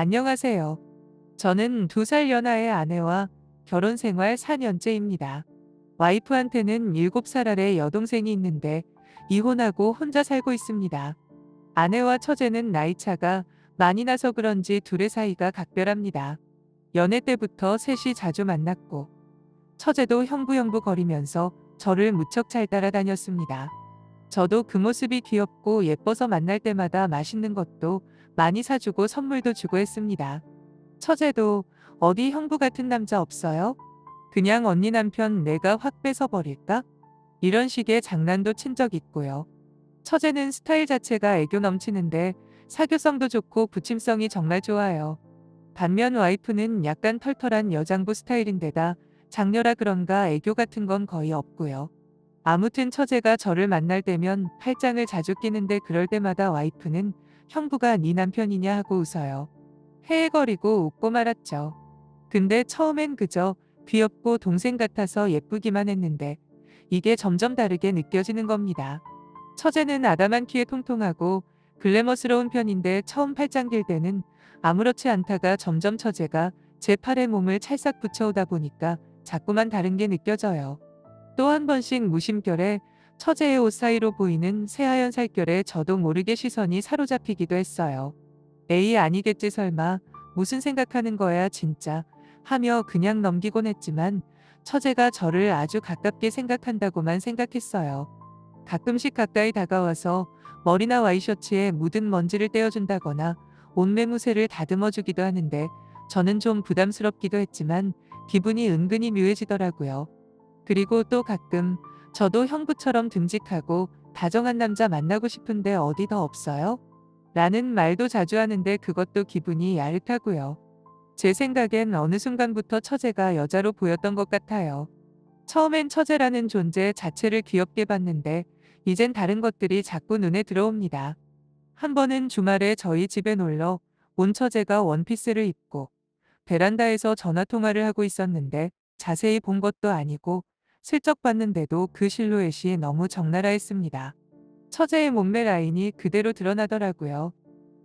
안녕하세요. 저는 2살 연하의 아내와 결혼 생활 4년째입니다. 와이프한테는 7살 아래 여동생이 있는데 이혼하고 혼자 살고 있습니다. 아내와 처제는 나이 차가 많이 나서 그런지 둘의 사이가 각별합니다. 연애 때부터 셋이 자주 만났고 처제도 형부형부 거리면서 저를 무척 잘 따라다녔습니다. 저도 그 모습이 귀엽고 예뻐서 만날 때마다 맛있는 것도 많이 사주고 선물도 주고 했습니다. 처제도 어디 형부 같은 남자 없어요? 그냥 언니 남편 내가 확 뺏어버릴까? 이런 식의 장난도 친 적 있고요. 처제는 스타일 자체가 애교 넘치는데 사교성도 좋고 부침성이 정말 좋아요. 반면 와이프는 약간 털털한 여장부 스타일인데다 장녀라 그런가 애교 같은 건 거의 없고요. 아무튼 처제가 저를 만날 때면 팔짱을 자주 끼는데 그럴 때마다 와이프는 형부가 네 남편이냐 하고 웃어요. 헤헤거리고 웃고 말았죠. 근데 처음엔 그저 귀엽고 동생 같아서 예쁘기만 했는데 이게 점점 다르게 느껴지는 겁니다. 처제는 아담한 키에 통통하고 글래머스러운 편인데 처음 팔짱 낄 때는 아무렇지 않다가 점점 처제가 제 팔에 몸을 찰싹 붙여오다 보니까 자꾸만 다른 게 느껴져요. 또 한 번씩 무심결에 처제의 옷 사이로 보이는 새하얀 살결에 저도 모르게 시선이 사로잡히기도 했어요. 에이 아니겠지 설마 무슨 생각하는 거야 진짜 하며 그냥 넘기곤 했지만 처제가 저를 아주 가깝게 생각한다고만 생각했어요. 가끔씩 가까이 다가와서 머리나 와이셔츠에 묻은 먼지를 떼어준다거나 옷매무새를 다듬어주기도 하는데 저는 좀 부담스럽기도 했지만 기분이 은근히 묘해지더라고요. 그리고 또 가끔 저도 형부처럼 듬직하고 다정한 남자 만나고 싶은데 어디 더 없어요? 라는 말도 자주 하는데 그것도 기분이 야릇하고요. 제 생각엔 어느 순간부터 처제가 여자로 보였던 것 같아요. 처음엔 처제라는 존재 자체를 귀엽게 봤는데 이젠 다른 것들이 자꾸 눈에 들어옵니다. 한 번은 주말에 저희 집에 놀러 온 처제가 원피스를 입고 베란다에서 전화통화를 하고 있었는데 자세히 본 것도 아니고 슬쩍 봤는데도 그 실루엣이 너무 적나라 했습니다. 처제의 몸매 라인이 그대로 드러나더라고요.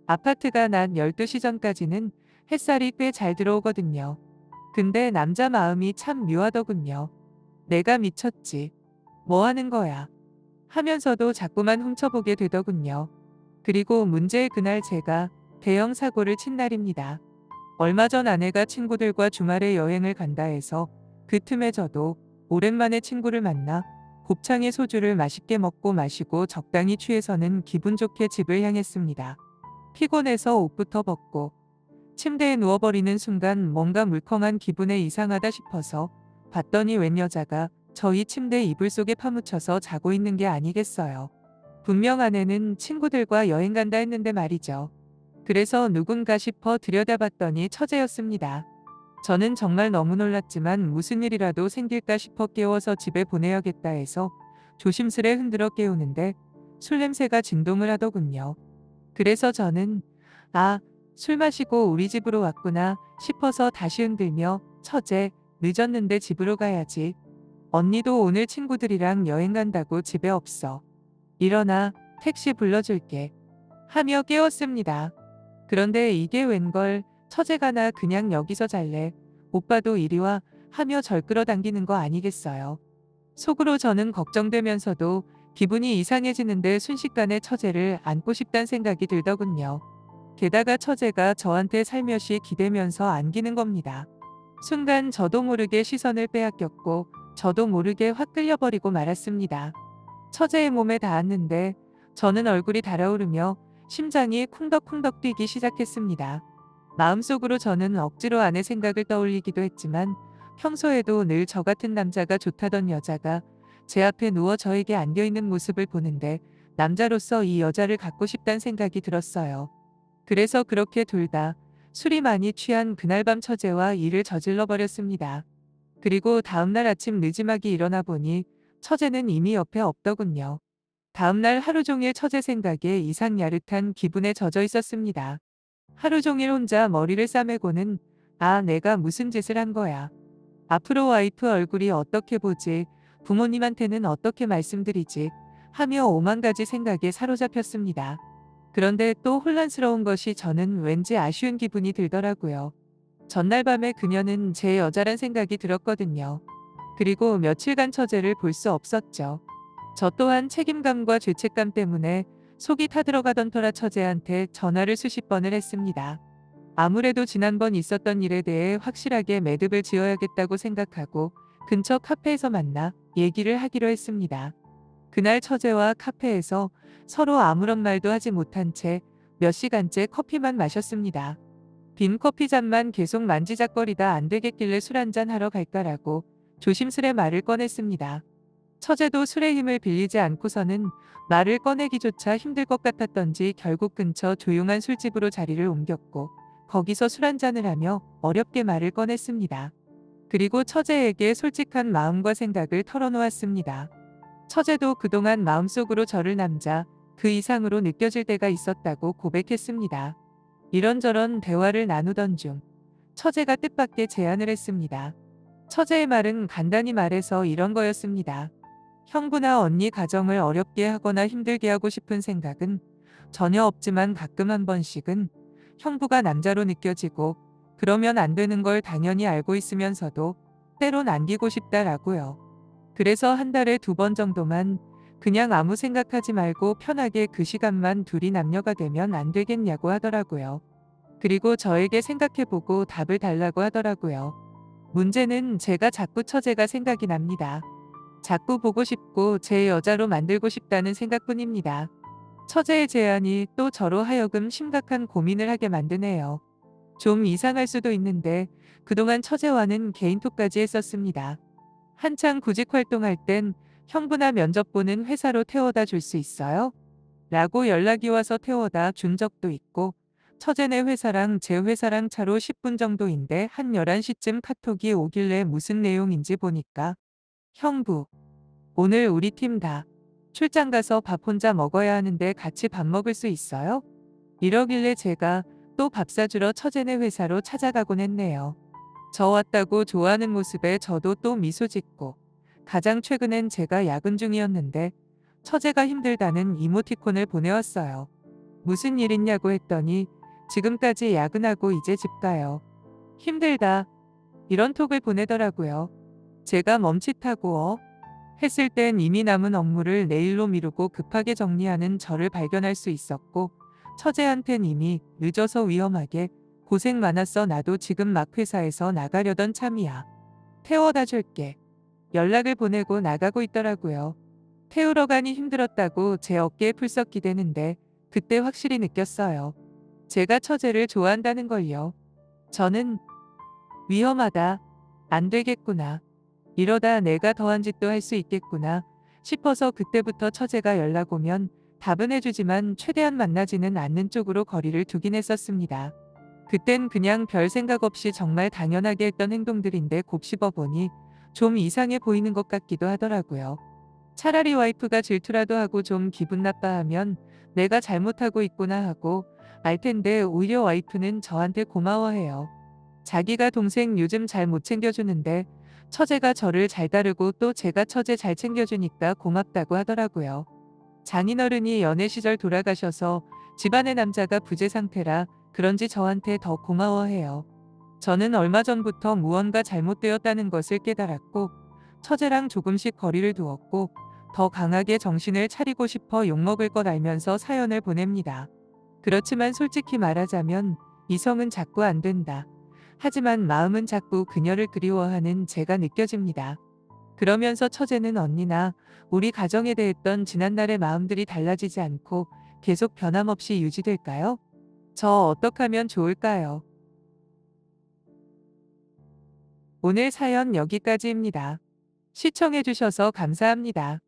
아파트가 낮 12시 전까지는 햇살이 꽤 잘 들어오거든요. 근데 남자 마음이 참 묘하더군요. 내가 미쳤지. 뭐 하는 거야? 하면서도 자꾸만 훔쳐보게 되더군요. 그리고 문제의 그날 제가 대형 사고를 친 날입니다. 얼마 전 아내가 친구들과 주말에 여행을 간다 해서 그 틈에 저도 오랜만에 친구를 만나 곱창에 소주를 맛있게 먹고 마시고 적당히 취해서는 기분 좋게 집을 향했습니다. 피곤해서 옷부터 벗고 침대에 누워버리는 순간 뭔가 물컹한 기분에 이상하다 싶어서 봤더니 웬 여자가 저희 침대 이불 속에 파묻혀서 자고 있는 게 아니겠어요. 분명 아내는 친구들과 여행 간다 했는데 말이죠. 그래서 누군가 싶어 들여다봤더니 처제였습니다. 저는 정말 너무 놀랐지만 무슨 일이라도 생길까 싶어 깨워서 집에 보내야겠다 해서 조심스레 흔들어 깨우는데 술 냄새가 진동을 하더군요. 그래서 저는 아, 술 마시고 우리 집으로 왔구나 싶어서 다시 흔들며 처제, 늦었는데 집으로 가야지. 언니도 오늘 친구들이랑 여행 간다고 집에 없어. 일어나, 택시 불러줄게. 하며 깨웠습니다. 그런데 이게 웬걸 처제가 나 그냥 여기서 잘래. 오빠도 이리 와 하며 절 끌어당기는 거 아니겠어요. 속으로 저는 걱정되면서도 기분이 이상해지는데 순식간에 처제를 안고 싶단 생각이 들더군요. 게다가 처제가 저한테 살며시 기대면서 안기는 겁니다. 순간 저도 모르게 시선을 빼앗겼고 저도 모르게 확 끌려버리고 말았습니다. 처제의 몸에 닿았는데 저는 얼굴이 달아오르며 심장이 쿵덕쿵덕 뛰기 시작했습니다. 마음속으로 저는 억지로 아내 생각을 떠올리기도 했지만 평소에도 늘 저 같은 남자가 좋다던 여자가 제 앞에 누워 저에게 안겨있는 모습을 보는데 남자로서 이 여자를 갖고 싶단 생각이 들었어요. 그래서 그렇게 둘 다 술이 많이 취한 그날 밤 처제와 일을 저질러 버렸습니다. 그리고 다음날 아침 늦지막이 일어나 보니 처제는 이미 옆에 없더군요. 다음날 하루 종일 처제 생각에 이상 야릇한 기분에 젖어 있었습니다. 하루 종일 혼자 머리를 싸매고는 아, 내가 무슨 짓을 한 거야. 앞으로 와이프 얼굴이 어떻게 보지, 부모님한테는 어떻게 말씀드리지 하며 오만 가지 생각에 사로잡혔습니다. 그런데 또 혼란스러운 것이 저는 왠지 아쉬운 기분이 들더라고요. 전날 밤에 그녀는 제 여자란 생각이 들었거든요. 그리고 며칠간 처제를 볼 수 없었죠. 저 또한 책임감과 죄책감 때문에 속이 타들어가던 터라 처제한테 전화를 수십 번을 했습니다. 아무래도 지난번 있었던 일에 대해 확실하게 매듭을 지어야겠다고 생각하고 근처 카페에서 만나 얘기를 하기로 했습니다. 그날 처제와 카페에서 서로 아무런 말도 하지 못한 채 몇 시간째 커피만 마셨습니다. 빈 커피잔만 계속 만지작거리다 안 되겠길래 술 한잔 하러 갈까라고 조심스레 말을 꺼냈습니다. 처제도 술의 힘을 빌리지 않고서는 말을 꺼내기조차 힘들 것 같았던지 결국 근처 조용한 술집으로 자리를 옮겼고 거기서 술 한잔을 하며 어렵게 말을 꺼냈습니다. 그리고 처제에게 솔직한 마음과 생각을 털어놓았습니다. 처제도 그동안 마음속으로 저를 남자 그 이상으로 느껴질 때가 있었다고 고백했습니다. 이런저런 대화를 나누던 중 처제가 뜻밖의 제안을 했습니다. 처제의 말은 간단히 말해서 이런 거였습니다. 형부나 언니 가정을 어렵게 하거나 힘들게 하고 싶은 생각은 전혀 없지만 가끔 한 번씩은 형부가 남자로 느껴지고 그러면 안 되는 걸 당연히 알고 있으면서도 때론 안기고 싶다라고요. 그래서 한 달에 2번 정도만 그냥 아무 생각하지 말고 편하게 그 시간만 둘이 남녀가 되면 안 되겠냐고 하더라고요. 그리고 저에게 생각해보고 답을 달라고 하더라고요. 문제는 제가 자꾸 처제가 생각이 납니다. 자꾸 보고 싶고 제 여자로 만들고 싶다는 생각뿐입니다. 처제의 제안이 또 저로 하여금 심각한 고민을 하게 만드네요. 좀 이상할 수도 있는데 그동안 처제와는 개인톡까지 했었습니다. 한창 구직 활동할 땐 형부나 면접 보는 회사로 태워다 줄 수 있어요? 라고 연락이 와서 태워다 준 적도 있고 처제네 회사랑 제 회사랑 차로 10분 정도인데 한 11시쯤 카톡이 오길래 무슨 내용인지 보니까 형부, 오늘 우리 팀 다 출장 가서 밥 혼자 먹어야 하는데 같이 밥 먹을 수 있어요? 이러길래 제가 또 밥 사주러 처제네 회사로 찾아가곤 했네요. 저 왔다고 좋아하는 모습에 저도 또 미소 짓고 가장 최근엔 제가 야근 중이었는데 처제가 힘들다는 이모티콘을 보내왔어요. 무슨 일 있냐고 했더니 지금까지 야근하고 이제 집 가요. 힘들다. 이런 톡을 보내더라고요. 제가 멈칫하고 했을 땐 이미 남은 업무를 내일로 미루고 급하게 정리하는 저를 발견할 수 있었고 처제한텐 이미 늦어서 위험하게 고생 많았어 나도 지금 막 회사에서 나가려던 참이야. 태워다 줄게. 연락을 보내고 나가고 있더라고요. 태우러 가니 힘들었다고 제 어깨에 풀썩 기대는데 그때 확실히 느꼈어요. 제가 처제를 좋아한다는 걸요. 저는 위험하다. 안 되겠구나. 이러다 내가 더한 짓도 할 수 있겠구나 싶어서 그때부터 처제가 연락 오면 답은 해주지만 최대한 만나지는 않는 쪽으로 거리를 두긴 했었습니다. 그땐 그냥 별 생각 없이 정말 당연하게 했던 행동들인데 곱씹어 보니 좀 이상해 보이는 것 같기도 하더라고요. 차라리 와이프가 질투라도 하고 좀 기분 나빠하면 내가 잘못하고 있구나 하고 알 텐데 오히려 와이프는 저한테 고마워해요. 자기가 동생 요즘 잘 못 챙겨주는데 처제가 저를 잘 다루고 또 제가 처제 잘 챙겨주니까 고맙다고 하더라고요. 장인어른이 연애 시절 돌아가셔서 집안의 남자가 부재 상태라 그런지 저한테 더 고마워해요. 저는 얼마 전부터 무언가 잘못되었다는 것을 깨달았고 처제랑 조금씩 거리를 두었고 더 강하게 정신을 차리고 싶어 욕먹을 것 알면서 사연을 보냅니다. 그렇지만 솔직히 말하자면 이성은 자꾸 안 된다. 하지만 마음은 자꾸 그녀를 그리워하는 제가 느껴집니다. 그러면서 처제는 언니나 우리 가정에 대했던 지난날의 마음들이 달라지지 않고 계속 변함없이 유지될까요? 저 어떡하면 좋을까요? 오늘 사연 여기까지입니다. 시청해주셔서 감사합니다.